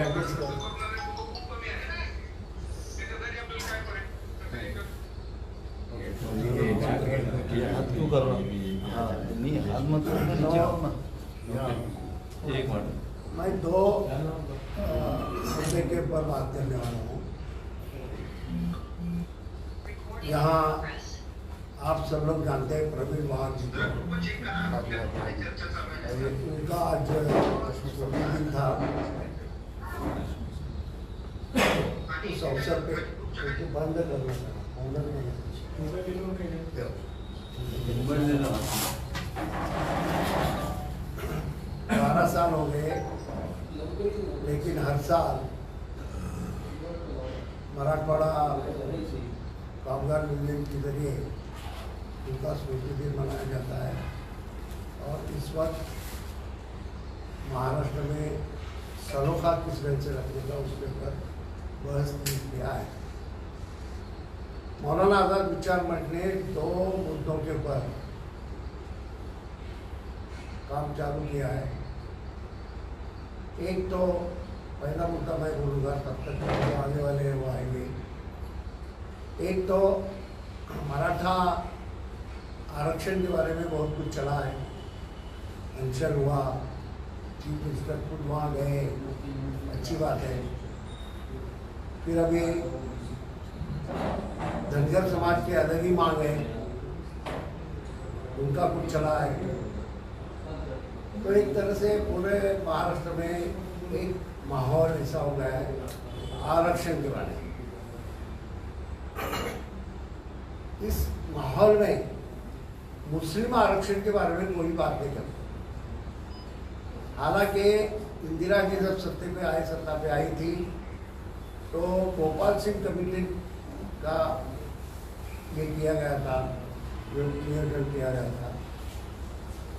Practice कर तू कर रहा हाँ नहीं हाथ मत एक मिनट मैं दो मुद्दे के ऊपर बात करने वाला हूँ। यहाँ आप सब लोग जानते हैं प्रवीण वाहन जी को, उनका आज दिन था। उस अवसर पे उनको बंद करना था, ऑनर में 12 साल हो गए, लेकिन हर साल मराठवाड़ा कामगार यूनियन के जरिए उनका स्मृति दिन मनाया जाता है। और इस वक्त महाराष्ट्र में सरोखा किस ढंग से रखने का उसके ऊपर बहस किया है। मौलाना आज़ाद विचार मंच ने 2 मुद्दों के ऊपर काम चालू किया है। एक तो पहला मुद्दा मैं बोलूँगा, तब तक जो आने वाले हैं वो आएंगे। एक तो मराठा आरक्षण के बारे में बहुत कुछ चला है, अनशन हुआ, चीफ मिनिस्टर खुद वहाँ गए, अच्छी बात है। फिर अभी धनगर समाज के अलग ही मांग है, उनका कुछ चला है। तो एक तरह से पूरे महाराष्ट्र में एक माहौल ऐसा हो गया है आरक्षण के बारे में। इस माहौल में मुस्लिम आरक्षण के बारे में कोई बात नहीं करता। हालांकि इंदिरा जी जब सत्ता पे आई थी तो गोपाल सिंह कमेटी का ये किया गया था, नियोजन किया गया था।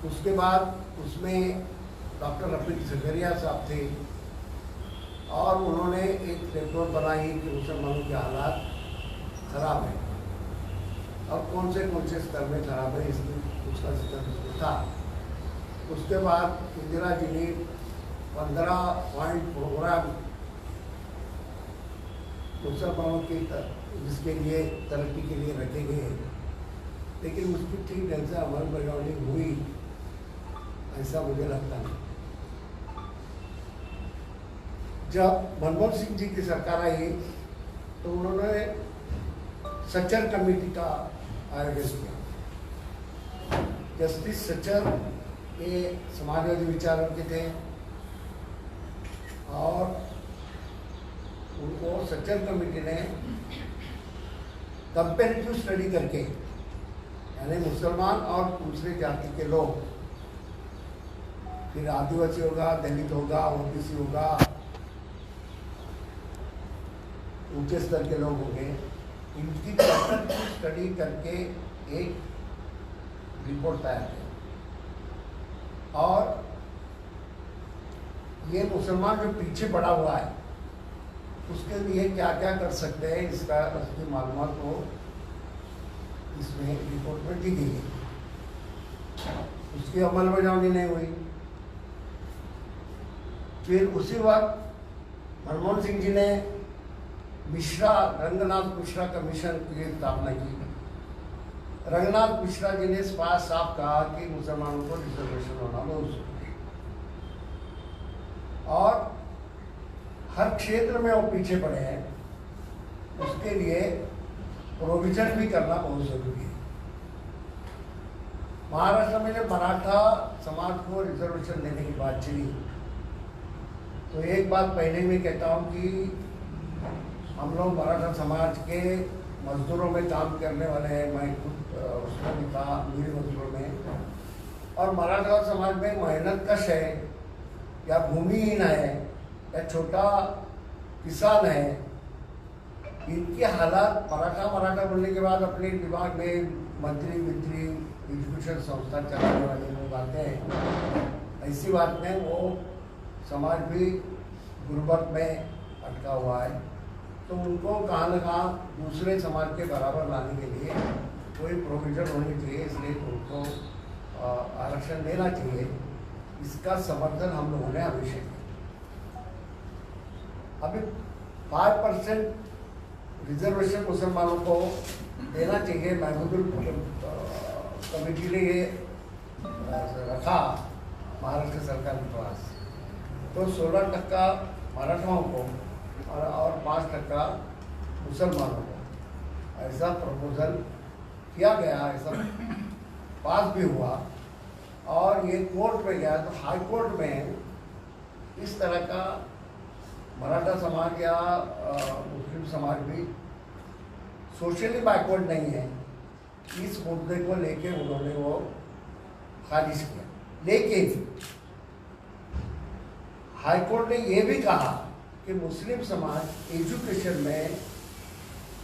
उसके बाद उसमें डॉक्टर रफीक जकरिया साहब थे और उन्होंने एक रिपोर्ट बनाई कि मुसलमानों के हालात खराब है और कौन से स्तर में खराब है, इसमें उसका जिक्र उसमें था। उसके बाद इंदिरा जी ने 15 पॉइंट प्रोग्राम मुसलमानों की जिसके लिए तरक्की के लिए रखे गए, लेकिन उसकी ठीक ढंग से अमल बजावनी हुई ऐसा मुझे लगता नहीं। जब मनमोहन सिंह जी की सरकार आई तो उन्होंने सच्चर कमेटी का आयोजन किया। जस्टिस सच्चर ये समाजवादी विचारों के थे और उनको सच्चर कमेटी ने कंपेरेटिव स्टडी करके, यानी मुसलमान और दूसरे जाति के लोग, फिर आदिवासी होगा, दलित होगा, ओबीसी होगा, ऊंचे स्तर के लोग होंगे, इनकी कंपेरेटिव स्टडी करके एक रिपोर्ट तैयार किया। और ये मुसलमान जो पीछे पड़ा हुआ है उसके लिए क्या क्या कर सकते हैं, इसका उसकी मालूमात को इसमें रिपोर्ट में दी गई है। उसकी अमल बजावनी नहीं हुई। फिर उसी वक्त मनमोहन सिंह जी ने रंगनाथ मिश्रा कमीशन की स्थापना की। रंगनाथ मिश्रा जी ने साफ कहा कि मुसलमानों को रिजर्वेशन होना बहुत जरूरी है और हर क्षेत्र में वो पीछे पड़े हैं, उसके लिए प्रोविजन भी करना बहुत जरूरी है। महाराष्ट्र में जब मराठा समाज को रिजर्वेशन देने की बात चली तो एक बात पहले मैं कहता हूँ कि हम लोग मराठा समाज के मजदूरों में काम करने वाले हैं। मैं खुद उसमें भी था, मेरे मजदूरों में। और मराठा समाज में मेहनत कश है या भूमिहीन है या छोटा किसान है, इनके हालात मराठा बोलने के बाद अपने दिमाग में मंत्री एजुकेशन संस्था चलाने वाले लोग आते हैं। ऐसी बात में वो समाज भी गुर्बत में अटका हुआ है, तो उनको कहाँ न कहाँ दूसरे समाज के बराबर लाने के लिए कोई प्रोविजन होनी चाहिए, इसलिए उनको आरक्षण देना चाहिए। इसका समर्थन हम लोगों ने हमेशा किया। अभी 5% रिजर्वेशन मुसलमानों को देना चाहिए। महमूदुल कमेटी ने ये रखा महाराष्ट्र सरकार के पास, तो 16% मराठाओं को और 5% मुसलमानों को ऐसा प्रपोजल किया गया, ऐसा पास भी हुआ और ये कोर्ट में गया। तो हाई कोर्ट में इस तरह का मराठा समाज या मुस्लिम समाज भी सोशली बैकवर्ड नहीं है, इस मुद्दे को लेके उन्होंने वो खारिज किया। लेकिन हाईकोर्ट ने ये भी कहा कि मुस्लिम समाज एजुकेशन में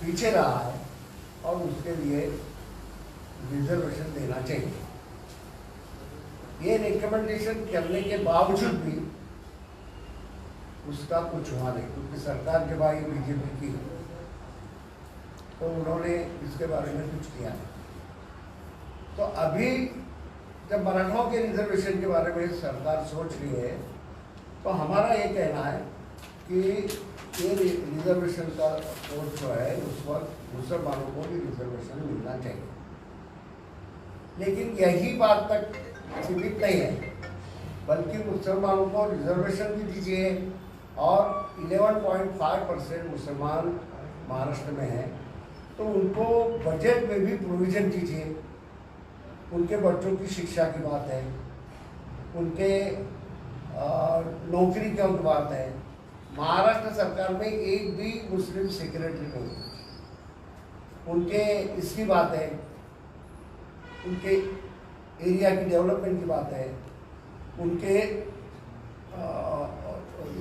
पीछे रहा है और उसके लिए रिजर्वेशन देना चाहिए। ये रिकमेंडेशन करने के बावजूद भी उसका कुछ हुआ नहीं, क्योंकि सरकार जब आई बीजेपी की तो उन्होंने इसके बारे में कुछ किया नहीं। तो अभी जब मराठाओं के रिजर्वेशन के बारे में सरकार सोच रही है, तो हमारा ये कहना है कि ये रिजर्वेशन का कोर्स जो है उस वक्त मुसलमानों को भी रिजर्वेशन मिलना चाहिए। लेकिन यही बात तक सीमित नहीं है, बल्कि मुसलमानों को रिजर्वेशन भी दीजिए और 11.5% मुसलमान महाराष्ट्र में हैं, तो उनको बजट में भी प्रोविज़न दीजिए। उनके बच्चों की शिक्षा की बात है, उनके नौकरी की बात है। महाराष्ट्र सरकार में एक भी मुस्लिम सेक्रेटरी नहीं है। उनके इसकी बात है, उनके एरिया की डेवलपमेंट की बात है, उनके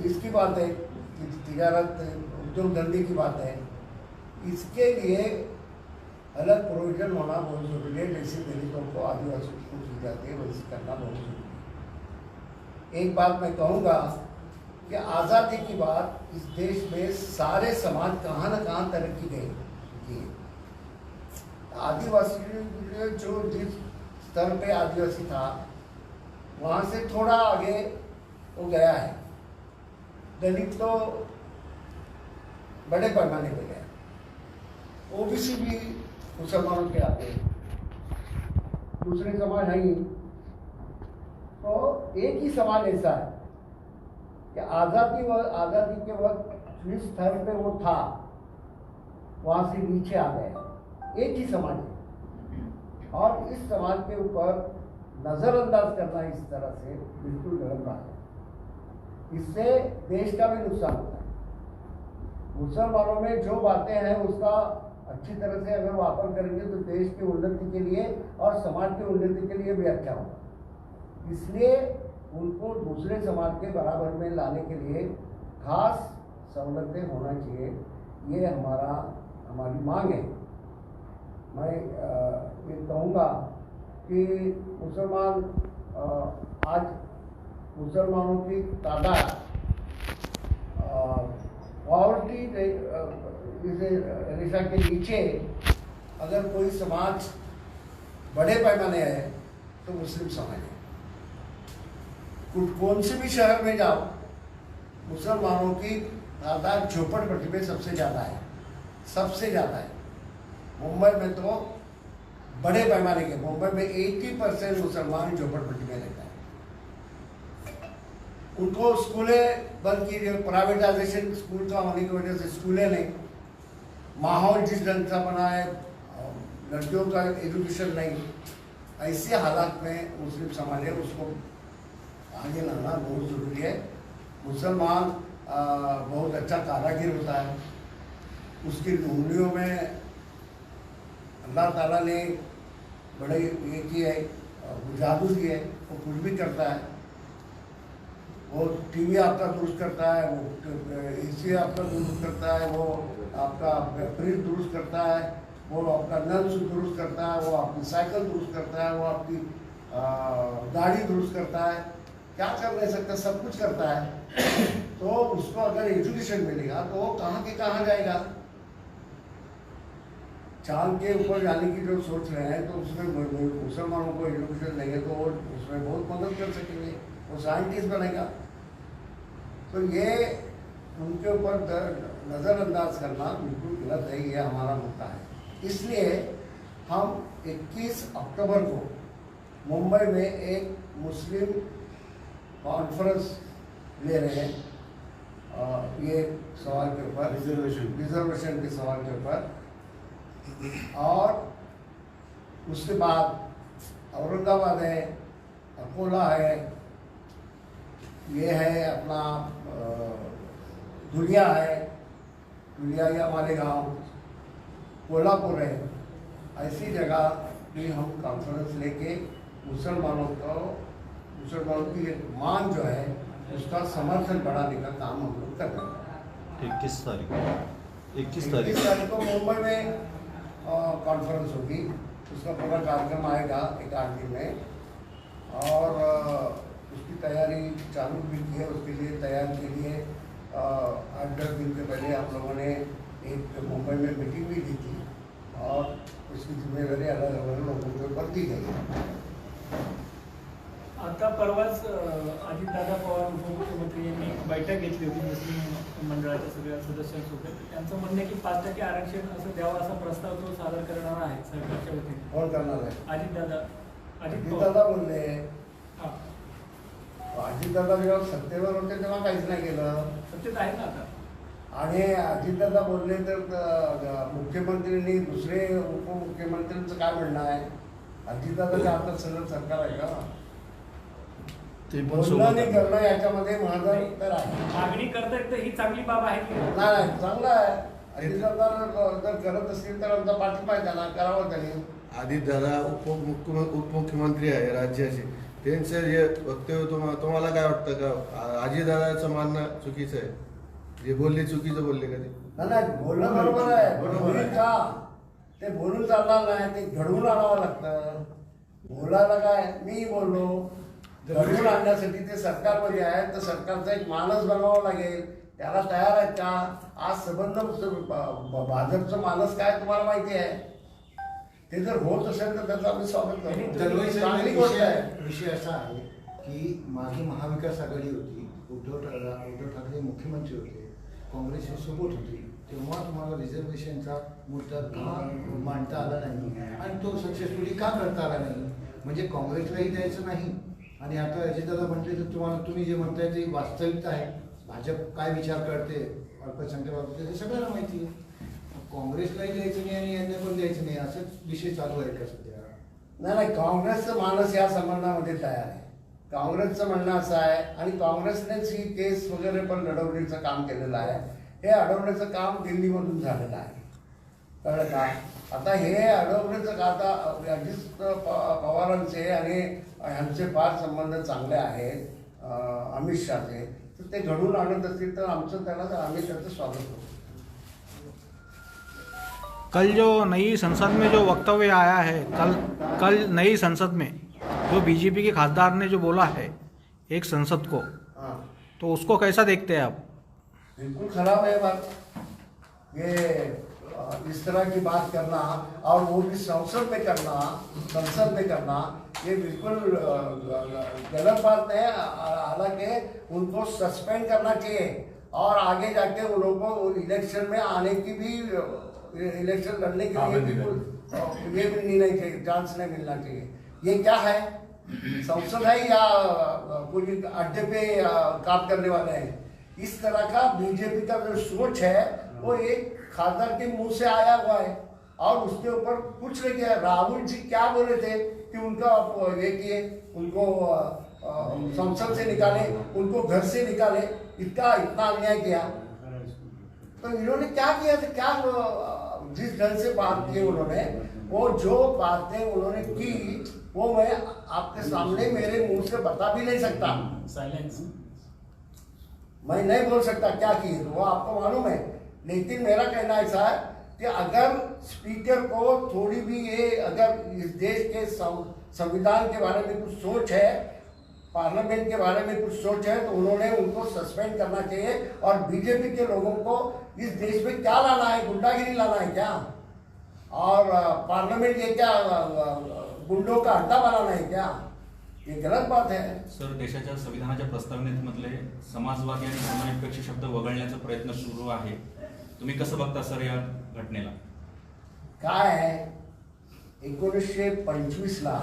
इसकी बात है, तिजारत उद्योग धंधे की बात है। इसके लिए अलग प्रोविजन होना बहुत ज़रूरी है। जैसे दलितों को आदिवासियों को दी जाती है वैसे करना बहुत ज़रूरी है। एक बात मैं कहूँगा कि आज़ादी की बाद इस देश में सारे समाज कहाँ न कहाँ तरक्की की। आदिवासी जो जिस स्तर पे आदिवासी था वहाँ से थोड़ा आगे वो गया है। दलित तो बड़े पैमाने पे गया, ओबीसी भी मुसलमानों के आगे, दूसरे समाज नहीं। तो एक ही सवाल ऐसा है कि आज़ादी के वक्त जिस स्तर पे वो था वहाँ से नीचे आ गया। एक ही समाज है और इस समाज के ऊपर नज़रअंदाज करना इस तरह से बिल्कुल गलत बात है। इससे देश का भी नुकसान होता है। मुसलमानों में जो बातें हैं उसका अच्छी तरह से अगर वापर करेंगे तो देश की उन्नति के लिए और समाज की उन्नति के लिए भी अच्छा होगा। इसलिए उनको दूसरे समाज के बराबर में लाने के लिए खास सहूलतें होना चाहिए, ये हमारी मांग है। मैं ये कहूँगा कि आज मुसलमानों की तादाद पॉवर्टी रेखा के नीचे अगर कोई समाज बड़े पैमाने है तो मुस्लिम समाज है। कौन से भी शहर में जाओ, मुसलमानों की तादाद झोपड़पट्टी में सबसे ज़्यादा है। मुंबई में तो बड़े पैमाने के, मुंबई में 80% मुसलमान झोपड़पट्टी में रहता है। उनको स्कूलें बंद की, प्राइवेटाइजेशन स्कूल का होने की वजह से स्कूलें नहीं, माहौल जिस ढंग का बना है, लड़कियों का एजुकेशन नहीं, ऐसे हालात में मुस्लिम समाज है, उसको आगे लाना बहुत ज़रूरी है। मुसलमान बहुत अच्छा कारागिर होता है, उसकी उंगलियों में अल्लाह ताला ने बड़े ये किए है, वो जादू दिए, वो कुछ भी करता है। वो टीवी आपका दुरुस्त करता है, वो एसी आपका दुरुस्त करता है, वो आपका फ्रिज दुरुस्त करता है, वो आपका नल दुरुस्त करता है, वो आपकी साइकिल दुरुस्त करता है, वो आपकी गाड़ी दुरुस्त करता है। क्या कर नहीं सकता, सब कुछ करता है। तो उसको अगर एजुकेशन मिलेगा तो वो कहाँ के कहाँ जाएगा। चांद के ऊपर जाने की जो सोच रहे हैं, तो उसमें मुसलमानों को एजुकेशन देंगे तो वो उसमें बहुत मदद कर सकेंगे, वो साइंटिस्ट बनेगा। तो ये उनके ऊपर नज़रअंदाज करना बिल्कुल गलत है, ये हमारा मुद्दा है। इसलिए हम 21 अक्टूबर को मुंबई में एक मुस्लिम कॉन्फ्रेंस ले रहे हैं, ये सवाल के ऊपर, रिजर्वेशन के सवाल के ऊपर। और उसके बाद औरंगाबाद है, अकोला है, ये है अपना धुलिया है, धुलिया या मालेगांव, कोल्हापुर है। ऐसी जगह भी हम कॉन्फ्रेंस लेके मुसलमानों की एक मांग जो है उसका समर्थन बढ़ाने का काम हम लोग कर रहे हैं। 21 तारीख 21 तारीख को मुंबई में कॉन्फ्रेंस होगी, उसका पूरा कार्यक्रम आएगा 1-8 दिन में, और उसकी तैयारी चालू भी की है। उसके लिए तैयारी के लिए 8-10 दिन के पहले हम लोगों ने एक मुंबई में मीटिंग भी दी थी, और उसकी जिम्मेदारी अलग अलग लोगों के ऊपर दी गई। आता परवाच अजितदादा पवार उपमुख्यमंत्री यांनी एक बैठक घेतली होती मुस्लिम मंडळाच्या सगळ्या सदस्यांसोबत. त्यांचं म्हणणं आहे की 5% आरक्षण असं द्यावं असा प्रस्ताव तो सादर करणार आहे सरकारच्या वतीने. कोण करणार आहे? अजितदादा बोलले. अजितदादा जेव्हा सत्तेवर होते तेव्हा काहीच नाही केलं. सत्तेत आहे ना आता. आणि अजितदादा बोलले तर मुख्यमंत्र्यांनी दुसरे उपमुख्यमंत्र्यांचं काय म्हणणं आहे? अजितदादाच्या हातात सगळं सरकार आहे का? ते पण बोलणं नाही करणं याच्यामध्ये माझं उत्तर आहे. मागणी करतायत तर ही चांगली बाब आहे की नाही? चांगलं आहे. अजितदादा जर करत असतील तर आमचा पाठिंबा आहे, त्यांना करावं त्यांनी. अजितदादा उपमुख्यमंत्री आहे राज्याचे, त्यांचं जे वक्तव्य तुम्हाला काय वाटतं का अजितदादाचं मानणं चुकीचं आहे? जे बोलले चुकीचं बोलले का ते? नाही, बोलणं बरोबर आहे. बोलले का ते बोलून चालणार नाही, ते घडवून आणावं लागतं. बोलायला काय, मी बोललो, घडवून आणण्यासाठी ते सरकारमध्ये आहे, तर सरकारचा एक मानस बनवावा लागेल. त्याला तयार आहेत का? आज संबंध भाजपचं मानस काय तुम्हाला माहिती आहे. ते जर होत असेल तर त्याचं आम्ही स्वागत करतो. चांगली गोष्ट आहे. विषय असा आहे की मागे महाविकास आघाडी होती, उद्धव ठाकरे मुख्यमंत्री होते, काँग्रेसची सोबत होती, तेव्हा तुम्हाला रिझर्वेशनचा मुद्दा का मांडता आला नाही आणि तो सक्सेसफुली का करता आला नाही? म्हणजे काँग्रेसलाही द्यायचं नाही. आणि आता अजितदादा म्हटले तर तुम्ही जे म्हणताय ते वास्तविकता आहे. भाजप काय विचार करते अल्पसंख्याक हे सगळ्यांना माहिती आहे. काँग्रेसलाही द्यायचं नाही आणि यांना पण द्यायचं नाही, असंच विषय चालू आहे का सध्या? नाही, काँग्रेसचं मानस या संबंधामध्ये तयार आहे. काँग्रेसचं म्हणणं असं आहे, आणि काँग्रेसनेच ही केस वगैरे पण लढवण्याचं काम केलेलं आहे. हे अडवण्याचं काम दिल्लीमधून झालेलं आहे, कळलं का? आता हे अडवण्याचं का, आता अजित पवारांचे आणि ह्यांचे फार संबंध चांगले आहेत, अमित शहाचे, तर ते घडून आणत असतील तर आम्ही त्याचं स्वागत करतो. कल जो नई संसद में जो वक्तव्य आया है, कल नई संसद में जो बीजेपी के खासदार ने जो बोला है एक संसद को, तो उसको कैसा देखते हैं आप? बिल्कुल खराब है बात. ये इस तरह की बात करना, और वो भी संसद में करना, ये बिल्कुल गलत बात नहीं है. हालांकि उनको सस्पेंड करना चाहिए, और आगे जाके उन लोगों को इलेक्शन में आने की भी, इलेक्शन लड़ने के लिए बिल्कुल ये भी नहीं चाहिए, चांस नहीं मिलना चाहिए. ये क्या है, संसद है या पूरी अड्डे पे काम करने वाले हैं? इस तरह का बीजेपी का जो सोच है वो एक खासदार के मुंह से आया हुआ है, और उसके ऊपर कुछ नहीं किया. राहुल जी क्या बोले थे कि उनका ये किए, उनको संसद से निकाले, उनको घर से निकाले, इतना अन्याय किया. तो इन्होंने क्या किया था, क्या जिस ढंग से बात की उन्होंने, वो जो बातें उन्होंने की वो मैं आपके सामने मेरे मुंह से बता भी नहीं सकता. साइलेंस मैं नहीं बोल सकता क्या किए, वो आपको मालूम है. लेकिन मेरा कहना ऐसा है कि अगर स्पीकर को थोड़ी भी ये, अगर इस देश के संविधान के बारे में कुछ सोच है, पार्लियामेंट के बारे में कुछ सोच है, तो उन्होंने उनको सस्पेंड करना चाहिए. और बीजेपी के लोगों को इस देश में क्या लाना है, गुंडागिरी लाना है क्या? और पार्लियामेंट ये क्या गुंडों का अड्डा बनाना है क्या? ये गलत बात है। सर, देशाच्या संविधानाच्या प्रस्तावनेमधले समाजवादी आणि धर्मनिरपेक्ष शब्द वगळण्याचा प्रयत्न सुरू आहे. तुम्ही कसं बघता सर या घटनेला? काय आहे, 1925 ला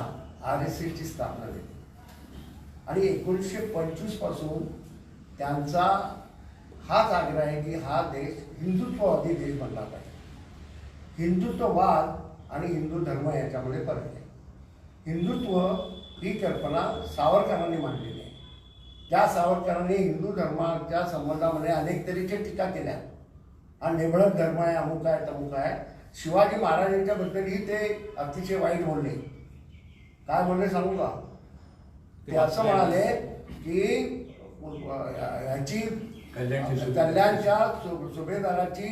RSS ची स्थापना झाली आणि 1925 पासून त्यांचा हाच आग्रह आहे की हा देश हिंदुत्ववादी देश बनला पाहिजे. हिंदुत्ववाद आणि हिंदू धर्म याच्यामध्ये फरक आहे. हिंदुत्व ही कल्पना सावरकरांनी मांडलेली आहे. त्या सावरकरांनी हिंदू धर्माच्या संबंधामध्ये अनेक तऱ्हेच्या टीका केल्या. हा निवडक धर्म आहे, अमुक आहे, तमुक आहे. शिवाजी महाराजांच्या बद्दलही ते अतिशय वाईट बोलले. काय बोलले सांगू का? ते असं म्हणाले की याची कल्याणच्या सुभेदाराची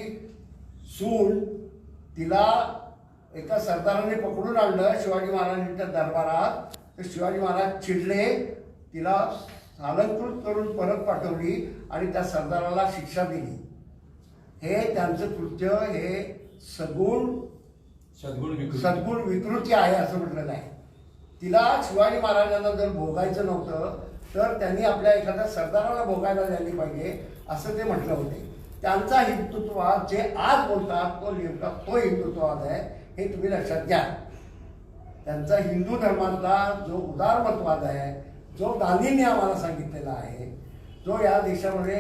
सून तिला एका सरदाराने पकडून आणलं शिवाजी महाराजांच्या दरबारात. तर शिवाजी महाराज चिडले, तिला अलंकृत करून परत पाठवली आणि त्या सरदाराला शिक्षा दिली. हे त्यांचं कृत्य हे सद्गुण विकृती आहे असं म्हटलेलं आहे. तिला शिवाजी महाराजांना जर भोगायचं नव्हतं तर त्यांनी आपल्या एखाद्या सरदाराला भोगायला द्यायला पाहिजे असं ते म्हटलं होते. त्यांचा हिंदुत्ववाद जे आज बोलतात तो नेमका तो हिंदुत्ववाद आहे हे तुम्ही लक्षात घ्या. त्यांचा हिंदू धर्मातला जो उदारमतवाद आहे, जो गांधींनी आम्हाला सांगितलेला आहे, जो या देशामध्ये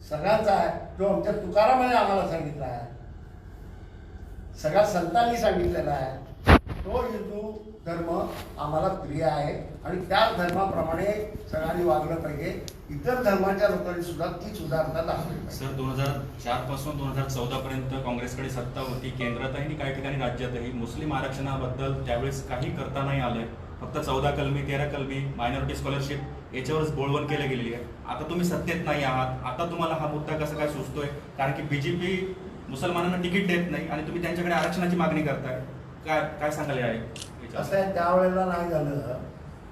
सगळ्यांचा आहे, जो आमच्या तुकारामाने आम्हाला सांगितला आहे, सगळ्या संतांनी सांगितलेला आहे, तो हिंदू धर्म आम्हाला प्रिय आहे आणि त्याच धर्माप्रमाणे सगळ्यांनी वागलं पाहिजे. इतर धर्माच्या लोकांनी सुद्धा तीच उदारता दाखवली पाहिजे. सर, 2004 पासून 2014 पर्यंत काँग्रेसकडे सत्ता होती, केंद्रातही आणि काही ठिकाणी राज्यातही. मुस्लिम आरक्षणाबद्दल त्यावेळेस काही करता नाही आलंय. फक्त 14 कलमी 13 कलमी मायनॉरिटी स्कॉलरशिप याच्यावरच बोलवण केली गेलेली आहे. आता तुम्ही सत्तेत नाही आहात, आता तुम्हाला हा मुद्दा कसा काय सुचतोय? कारण की BJP मुसलमानांना तिकीट देत नाही आणि तुम्ही त्यांच्याकडे आरक्षणाची मागणी करताय. काय सांगायला आहे? असं आहे, त्यावेळेला नाही झालं.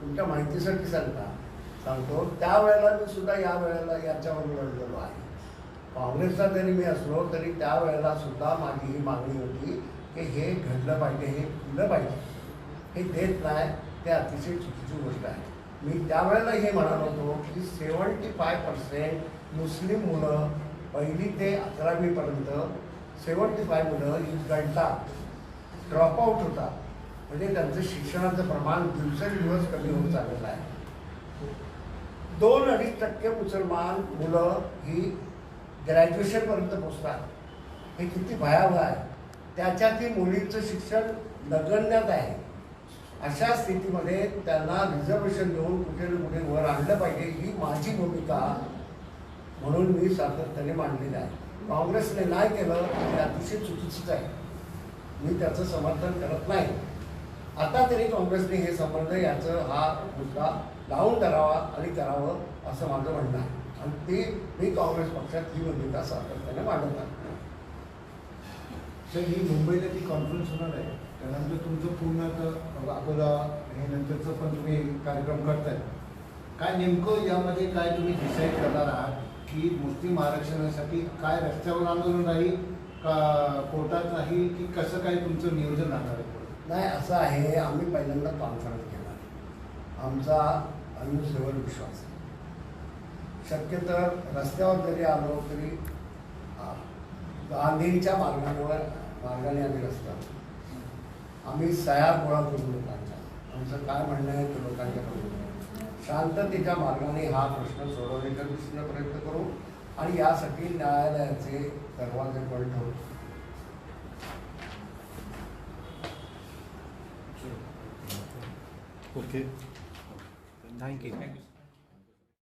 तुमच्या माहितीसाठी सांगतो, त्यावेळेला मी सुद्धा या वेळेला याच्यावर लढलेलो आहे. काँग्रेसचा जरी मी असलो तरी त्यावेळेला सुद्धा माझी ही मागणी होती की हे घडलं पाहिजे, हे दिलं पाहिजे. हे देत नाही, ते अतिशय चुकीची गोष्ट आहे. मी त्यावेळेला हे म्हणालो होतो की 75% मुस्लिम मुलं 1ली ते 11वीपर्यंत 75 मुलं ही गळतात, ड्रॉपआउट होतात. म्हणजे त्यांचं शिक्षणाचं प्रमाण दिवसेंदिवस कमी होत चाललेलं आहे. 2-2.5% मुसलमान मुलं ही ग्रॅज्युएशनपर्यंत पोचतात. हे किती भयावह आहे. त्याच्यातही मुलींचं शिक्षण नगण्यत आहे. अशा स्थितीमध्ये त्यांना रिझर्वेशन देऊन कुठे ना कुठे वर आणलं पाहिजे, ही माझी भूमिका म्हणून मी सातत्याने मांडलेली आहे. काँग्रेसने नाही केलं ते अतिशय चुकीचंच आहे. मी त्याचं समर्थन करत नाही. आता तरी काँग्रेसने हे संबंध याचं हा मुद्दा लावून धरावा आणि करावं असं माझं म्हणणं आहे. आणि ते मी काँग्रेस पक्षात ही भूमिका सातत्याने मांडत आहे. सर, ही मुंबईला ती कॉन्फरन्स होणार आहे, त्यानंतर तुमचं पूर्ण अकोला हे नंतरचं पण तुम्ही कार्यक्रम करताय. काय नेमकं यामध्ये काय तुम्ही डिसाईड करणार आहात की मुस्लिम आरक्षणासाठी काय रस्त्यावर आंदोलन राहील का कोर्टात राहील की कसं काय तुमचं नियोजन राहणार आहे? नाही, असं आहे, आम्ही पहिल्यांदा कॉन्फरन्स घेणार. आमचा अनुसेवर विश्वास आहे. शक्यतर रस्त्यावर जरी आलो तरी गांधींच्या मार्गाने आम्ही रस्त्यावर आम्ही सह्या गोळा करू लोकांच्या. आमचं काय म्हणणं आहे ते लोकांच्याकडून शांततेच्या मार्गाने हा प्रश्न सोडवण्याच्या दृष्टीने प्रयत्न करू आणि यासाठी न्यायालयाचे दरवाजे बंद ठेवू. Okay, thank you.